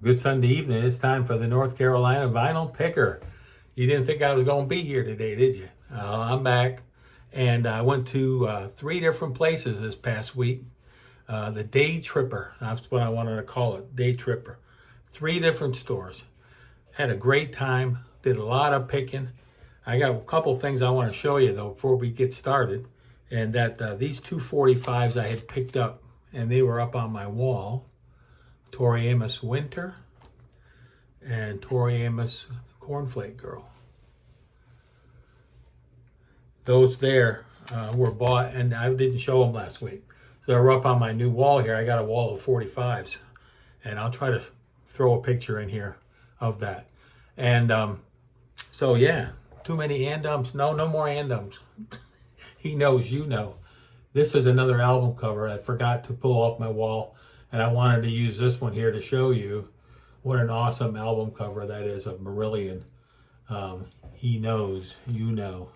Good Sunday evening. It's time for the North Carolina Vinyl Picker. You didn't think I was going to be here today, did you? I'm back. And I went to 3 different places this past week. The Day Tripper. That's what I wanted to call it. Day Tripper. 3 different stores. Had a great time. Did a lot of picking. I got a couple things I want to show you, though, before we get started. And that these 245s I had picked up, and they were up on my wall. Tori Amos Winter and Tori Amos Cornflake Girl. Those there were bought, and I didn't show them last week. So they're up on my new wall here. I got a wall of 45s, and I'll try to throw a picture in here of that. And so yeah, too many Andums. No more Andums. He knows, you know. This is another album cover I forgot to pull off my wall. And I wanted to use this one here to show you what an awesome album cover that is of Marillion. He knows, you know.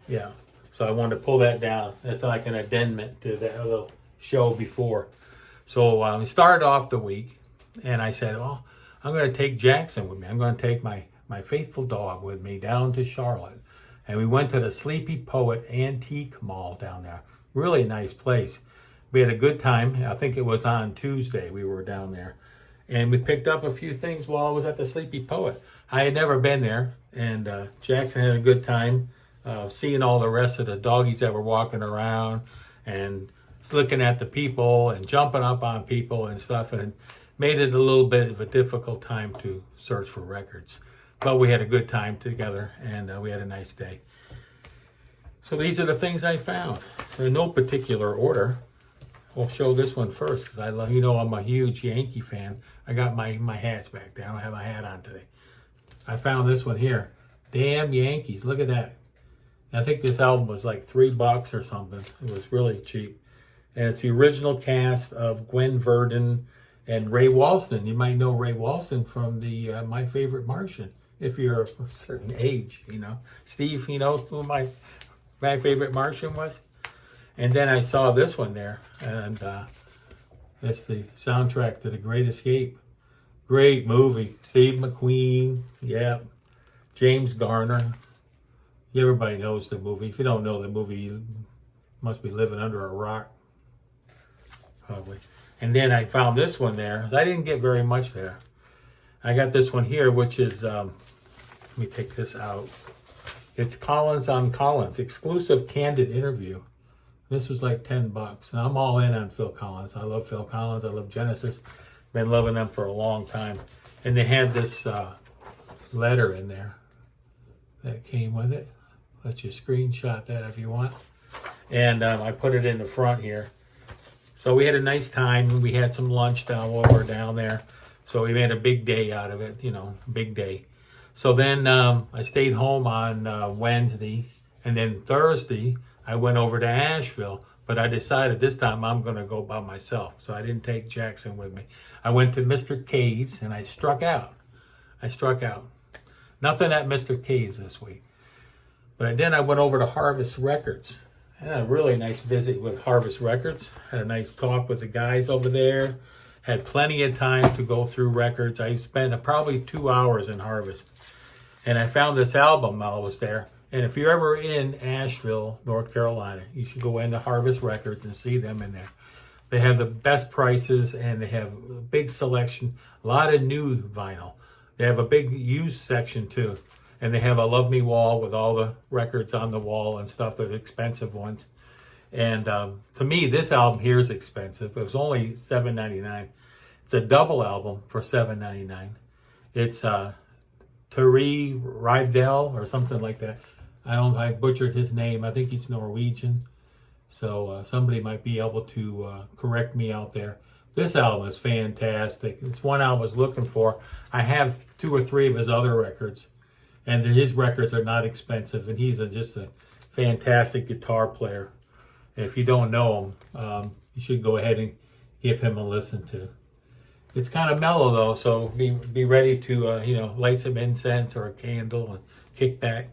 Yeah, so I wanted to pull that down. That's like an addendum to that little show before. So we started off the week, and I said, oh, I'm going to take Jackson with me. I'm going to take my faithful dog with me down to Charlotte. And we went to the Sleepy Poet Antique Mall down there. Really nice place. We had a good time. I think it was on Tuesday we were down there. And we picked up a few things while I was at the Sleepy Poet. I had never been there. And Jackson had a good time seeing all the rest of the doggies that were walking around and looking at the people and jumping up on people and stuff. And it made it a little bit of a difficult time to search for records. But we had a good time together, and we had a nice day. So these are the things I found. In no particular order. We'll show this one first because I love, you know, I'm a huge Yankee fan. I got my hats back there. I don't have my hat on today. I found this one here. Damn Yankees. Look at that. I think this album was like $3 or something. It was really cheap. And it's the original cast of Gwen Verdon and Ray Walston. You might know Ray Walston from the My Favorite Martian, if you're of a certain age, you know. Steve, you know who my Favorite Martian was? And then I saw this one there, and it's the soundtrack to The Great Escape. Great movie. Steve McQueen, yeah. James Garner. Everybody knows the movie. If you don't know the movie, you must be living under a rock, probably. And then I found this one there. I didn't get very much there. I got this one here, which is, let me take this out. It's Collins on Collins, exclusive candid interview. This was like $10, and I'm all in on Phil Collins. I love Phil Collins. I love Genesis. Been loving them for a long time. And they had this letter in there that came with it. Let you screenshot that if you want. And I put it in the front here. So we had a nice time. We had some lunch down while we were down there. So we made a big day out of it, you know, big day. So then I stayed home on Wednesday, and then Thursday I went over to Asheville, but I decided this time I'm going to go by myself. So I didn't take Jackson with me. I went to Mr. K's, and I struck out. Nothing at Mr. K's this week. But then I went over to Harvest Records. I had a really nice visit with Harvest Records. Had a nice talk with the guys over there. Had plenty of time to go through records. I spent probably 2 hours in Harvest. And I found this album while I was there. And if you're ever in Asheville, North Carolina, you should go into Harvest Records and see them in there. They have the best prices, and they have a big selection, a lot of new vinyl. They have a big used section too. And they have a Love Me wall with all the records on the wall and stuff, the expensive ones. And to me, this album here is expensive. It was only $7.99. It's a double album for $7.99. It's Terry Rydell or something like that. I butchered his name. I think he's Norwegian. So somebody might be able to correct me out there. This album is fantastic. It's one I was looking for. I have 2 or 3 of his other records, and his records are not expensive, and he's just a fantastic guitar player. And if you don't know him, you should go ahead and give him a listen to. It's kind of mellow though, so be ready to light some incense or a candle and kick back.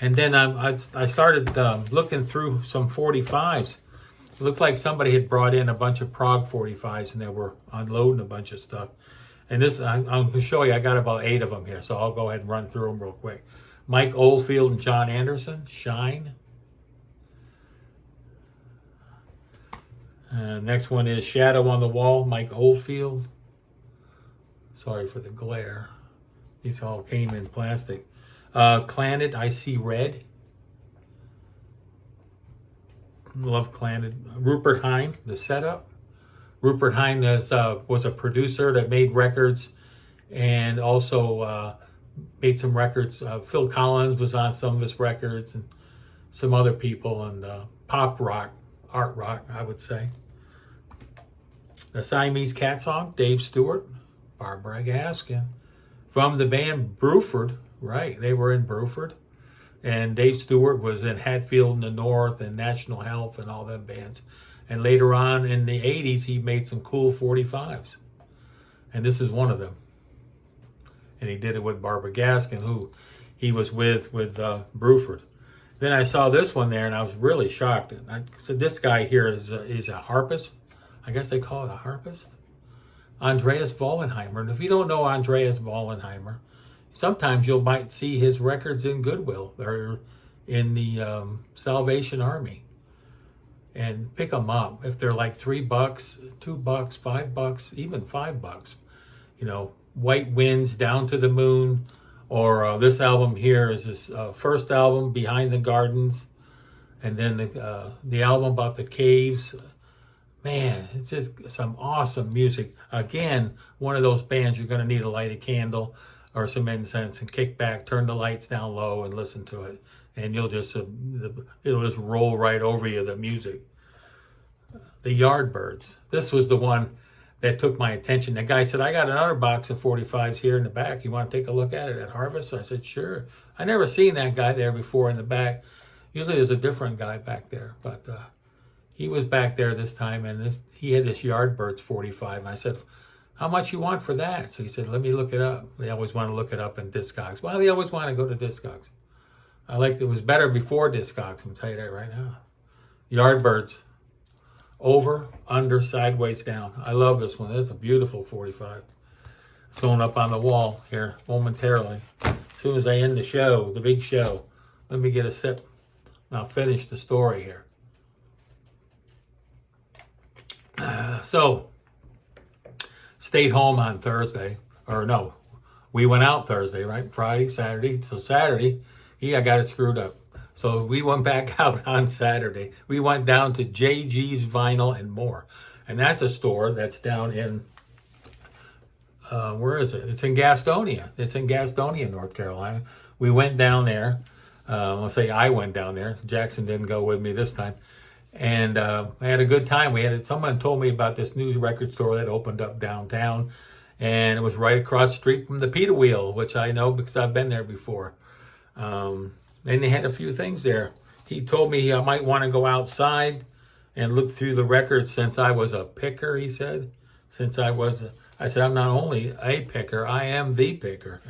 And then I started looking through some 45s. It looked like somebody had brought in a bunch of Prague 45s, and they were unloading a bunch of stuff. And this, I'm going to show you, I got about 8 of them here, so I'll go ahead and run through them real quick. Mike Oldfield and John Anderson, Shine. Next one is Shadow on the Wall, Mike Oldfield. Sorry for the glare. These all came in plastic. Clannad, I See Red. Love Clannad. Rupert Hine, The Setup. Rupert Hine was a producer that made records and also made some records. Phil Collins was on some of his records and some other people, and pop rock, art rock, I would say. The Siamese Cat Song, Dave Stewart, Barbara Gaskin. From the band Bruford, right, they were in Bruford. And Dave Stewart was in Hatfield in the North and National Health and all them bands. And later on in the 80s, he made some cool 45s. And this is one of them. And he did it with Barbara Gaskin, who he was with Bruford. Then I saw this one there, and I was really shocked. I said, this guy here is a harpist. I guess they call it a harpist. Andreas Vollenheimer. And if you don't know Andreas Vollenheimer, sometimes you might see his records in Goodwill or in the Salvation Army. And pick them up if they're like $3, $2, $5, even $5. You know, White Winds, Down to the Moon, or this album here is his first album, Behind the Gardens, and then the album about the caves. Man, it's just some awesome music. Again, one of those bands you're going to need to light a candle or some incense and kick back, turn the lights down low, and listen to it. And you'll just it'll just roll right over you, the music. The Yardbirds. This was the one that took my attention. The guy said, I got another box of 45s here in the back. You want to take a look at it at Harvest? So I said, sure. I never seen that guy there before in the back. Usually there's a different guy back there, but he was back there this time, and he had this Yardbirds 45. And I said, how much you want for that? So he said, let me look it up. They always want to look it up in Discogs. Well, they always want to go to Discogs. It was better before Discogs, I'm telling you that right now. Yardbirds. Over, under, sideways, down. I love this one. It's a beautiful 45. It's going up on the wall here momentarily. As soon as I end the show, the big show, let me get a sip. And I'll finish the story here. So, stayed home on Thursday. Or no, we went out Thursday, right? Friday, Saturday. So Saturday, I got it screwed up. So we went back out on Saturday. We went down to JG's Vinyl and More. And that's a store that's down in, where is it? It's in Gastonia. It's in Gastonia, North Carolina. We went down there. I'll say I went down there. Jackson didn't go with me this time. And I had a good time. Someone told me about this new record store that opened up downtown. And it was right across the street from the Pita Wheel, which I know because I've been there before. And they had a few things there. He told me I might want to go outside and look through the records since I was a picker, he said. I said, I'm not only a picker, I am the picker.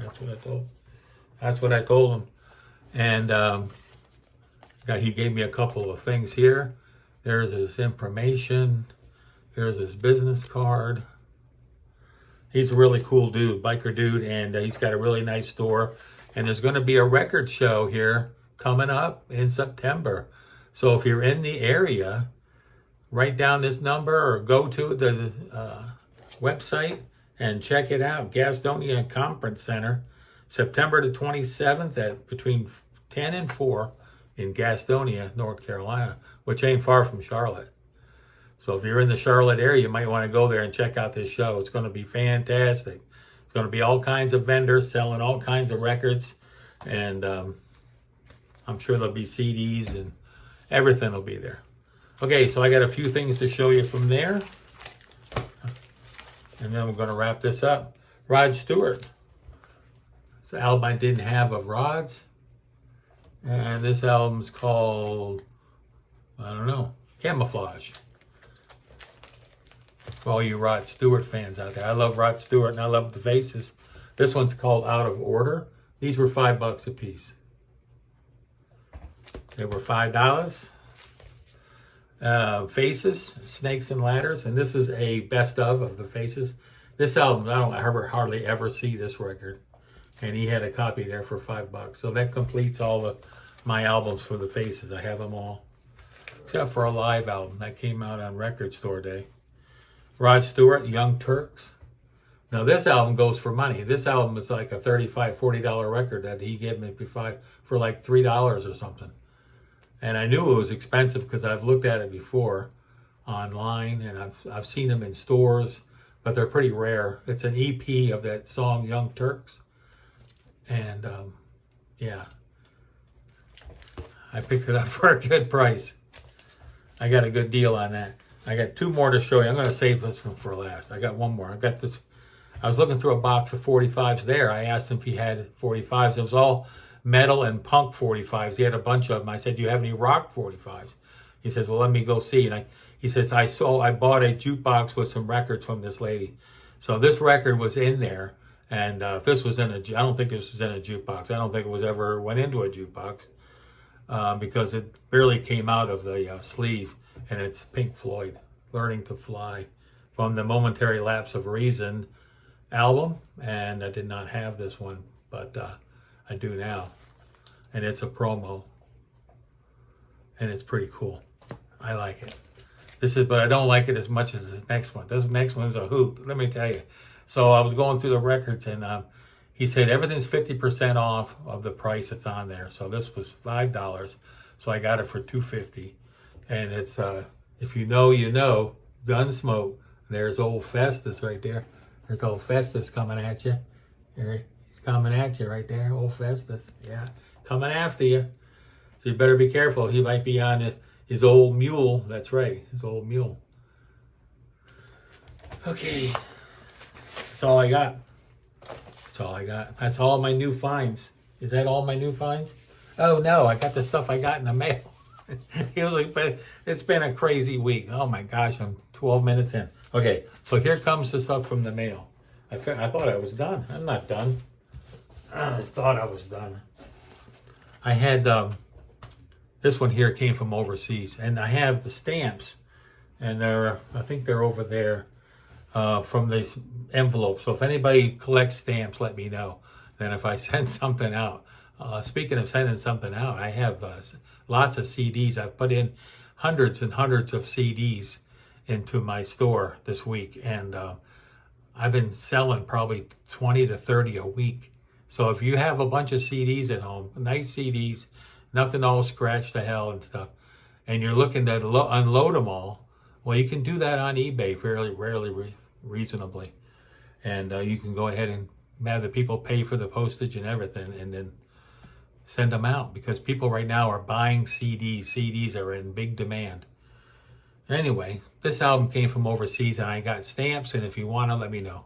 That's what I told him. And he gave me a couple of things here. There's his information. Here's his business card. He's a really cool dude, biker dude, and he's got a really nice store. And there's going to be a record show here coming up in September. So if you're in the area, write down this number or go to the website and check it out. Gastonia Conference Center, September the 27th at between 10 and 4 in Gastonia, North Carolina, which ain't far from Charlotte. So if you're in the Charlotte area, you might want to go there and check out this show. It's going to be fantastic. It's going to be all kinds of vendors selling all kinds of records, and I'm sure there'll be CDs and everything will be there. Okay, so I got a few things to show you from there, and then we're going to wrap this up. Rod Stewart. It's an album I didn't have of Rod's, and this album's called, I don't know, Camouflage. For all you Rod Stewart fans out there. I love Rod Stewart and I love the Faces. This one's called Out of Order. These were $5 a piece. They were $5. Faces, Snakes and Ladders. And this is a best of the Faces. This album, I don't ever hardly ever see this record. And he had a copy there for $5. So that completes all of my albums for the Faces. I have them all. Except for a live album that came out on Record Store Day. Rod Stewart, Young Turks. Now this album goes for money. This album is like a $35, $40 record that he gave me for like $3 or something. And I knew it was expensive because I've looked at it before online and I've seen them in stores, but they're pretty rare. It's an EP of that song Young Turks. And yeah, I picked it up for a good price. I got a good deal on that. I got 2 more to show you. I'm going to save this one for last. I got 1 more. I got this. I was looking through a box of 45s there. I asked him if he had 45s. It was all metal and punk 45s. He had a bunch of them. I said, "Do you have any rock 45s?" He says, "Well, let me go see." And he says, I bought a jukebox with some records from this lady. So this record was in there. And this was I don't think this was in a jukebox. I don't think it was ever went into a jukebox because it barely came out of the sleeve. And it's Pink Floyd, Learning to Fly, from the Momentary Lapse of Reason album. And I did not have this one, but I do now. And it's a promo. And it's pretty cool. I like it. But I don't like it as much as this next one. This next one's a hoot, let me tell you. So I was going through the records and he said everything's 50% off of the price that's on there. So this was $5. So I got it for $2.50. And it's, if you know, you know, Gunsmoke. There's old Festus right there. There's old Festus coming at you. He's coming at you right there, old Festus. Yeah, coming after you. So you better be careful. He might be on his old mule. That's right, his old mule. Okay, that's all I got. That's all I got. That's all my new finds. Is that all my new finds? Oh no, I got the stuff I got in the mail. It's been a crazy week. Oh my gosh, I'm 12 minutes in. Okay, so here comes the stuff from the mail. I thought I was done. I'm not done. I thought I was done. I had this one here came from overseas, and I have the stamps, and I think they're over there from this envelope. So if anybody collects stamps, let me know. Then if I send something out. Speaking of sending something out, I have lots of CDs. I've put in hundreds and hundreds of CDs into my store this week, and I've been selling probably 20 to 30 a week. So if you have a bunch of CDs at home, nice CDs, nothing all scratched to hell and stuff, and you're looking to unload them all, well, you can do that on eBay fairly reasonably. And you can go ahead and have the people pay for the postage and everything, and then send them out, because people right now are buying CDs. CDs are in big demand. Anyway, this album came from overseas, and I got stamps, and if you want to, let me know.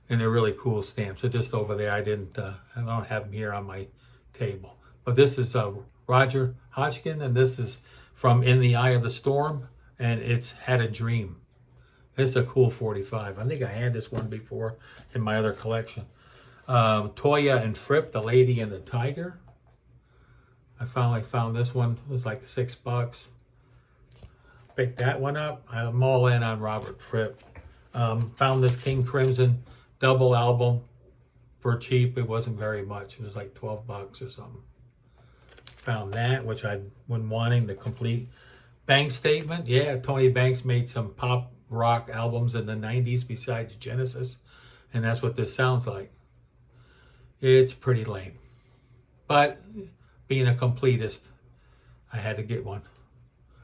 And they're really cool stamps. They're just over there. I don't have them here on my table. But this is Roger Hodgkin, and this is from In the Eye of the Storm, and it's Had a Dream. It's a cool 45. I think I had this one before in my other collection. Toya and Fripp, The Lady and the Tiger. I finally found this one. It was like $6. Picked that one up. I'm all in on Robert Fripp. Found this King Crimson double album for cheap. It wasn't very much. It was like $12 or something. Found that, which I'd been wanting, the complete bank statement. Yeah, Tony Banks made some pop rock albums in the 90s besides Genesis, and that's what this sounds like. It's pretty lame. But being a completist, I had to get one.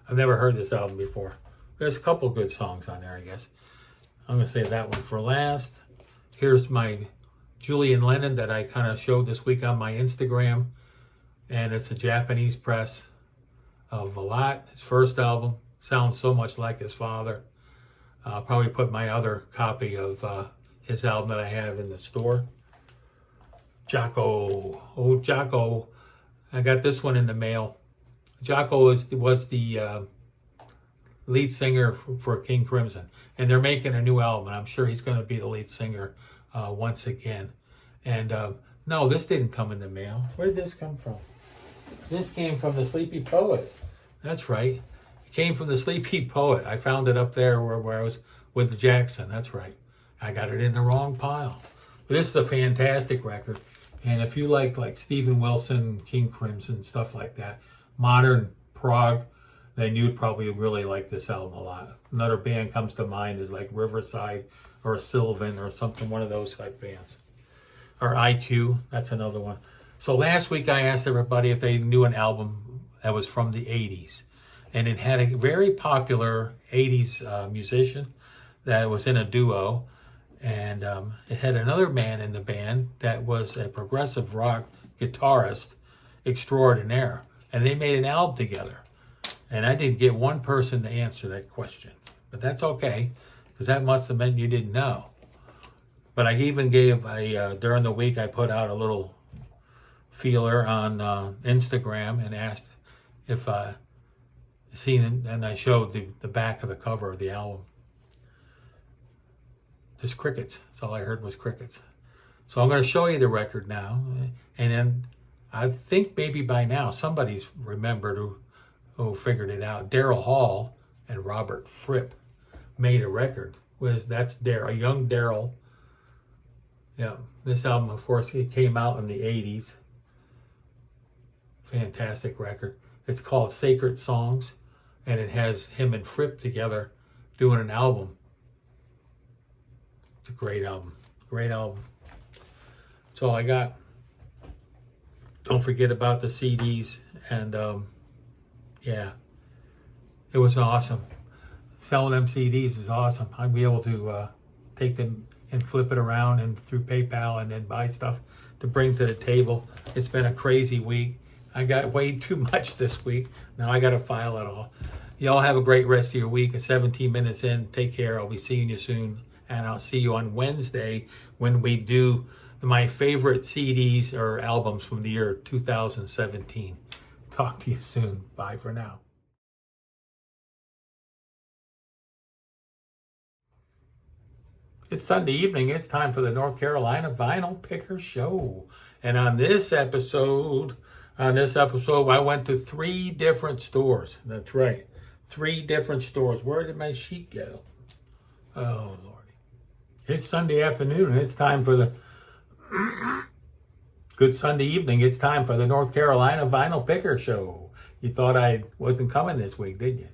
I've never heard this album before. There's a couple good songs on there, I guess. I'm going to save that one for last. Here's my Julian Lennon that I kind of showed this week on my Instagram. And it's a Japanese press of Velat, his first album. Sounds so much like his father. I'll probably put my other copy of his album that I have in the store. Jaco. Oh, Jaco. I got this one in the mail. Jaco was the lead singer for King Crimson. And they're making a new album. And I'm sure he's going to be the lead singer once again. And no, this didn't come in the mail. Where did this come from? This came from the Sleepy Poet. That's right. It came from the Sleepy Poet. I found it up there where I was with Jackson. That's right. I got it in the wrong pile. But this is a fantastic record. And if you like Steven Wilson, King Crimson, stuff like that, modern prog, then you'd probably really like this album a lot. Another band comes to mind is like Riverside or Sylvan or something, one of those type bands. Or IQ, that's another one. So last week I asked everybody if they knew an album that was from the 80s. And it had a very popular 80s musician that was in a duo. And it had another man in the band that was a progressive rock guitarist extraordinaire. And they made an album together. And I didn't get one person to answer that question. But that's okay, because that must have meant you didn't know. But I even gave during the week, I put out a little feeler on Instagram and asked if seen, and I showed the back of the cover of the album. Just crickets. That's all I heard was crickets. So I'm going to show you the record now. And then I think maybe by now somebody's remembered who figured it out. Daryl Hall and Robert Fripp made a record. That's a young Daryl. Yeah, this album, of course, it came out in the 80s. Fantastic record. It's called Sacred Songs, and it has him and Fripp together doing an album. It's a great album. Great album. That's all I got. Don't forget about the CDs. And, yeah, it was awesome. Selling them CDs is awesome. I'd be able to take them and flip it around and through PayPal and then buy stuff to bring to the table. It's been a crazy week. I got way too much this week. Now I got to file it all. Y'all have a great rest of your week. At 17 minutes in, take care. I'll be seeing you soon. And I'll see you on Wednesday when we do my favorite CDs or albums from the year 2017. Talk to you soon. Bye for now. It's Sunday evening. It's time for the North Carolina Vinyl Picker Show. And on this episode, I went to 3 different stores. That's right. 3 different stores. Where did my sheet go? Oh, Lordy. It's Sunday afternoon, and it's time for the... Good Sunday evening. It's time for the North Carolina Vinyl Picker Show. You thought I wasn't coming this week, didn't you?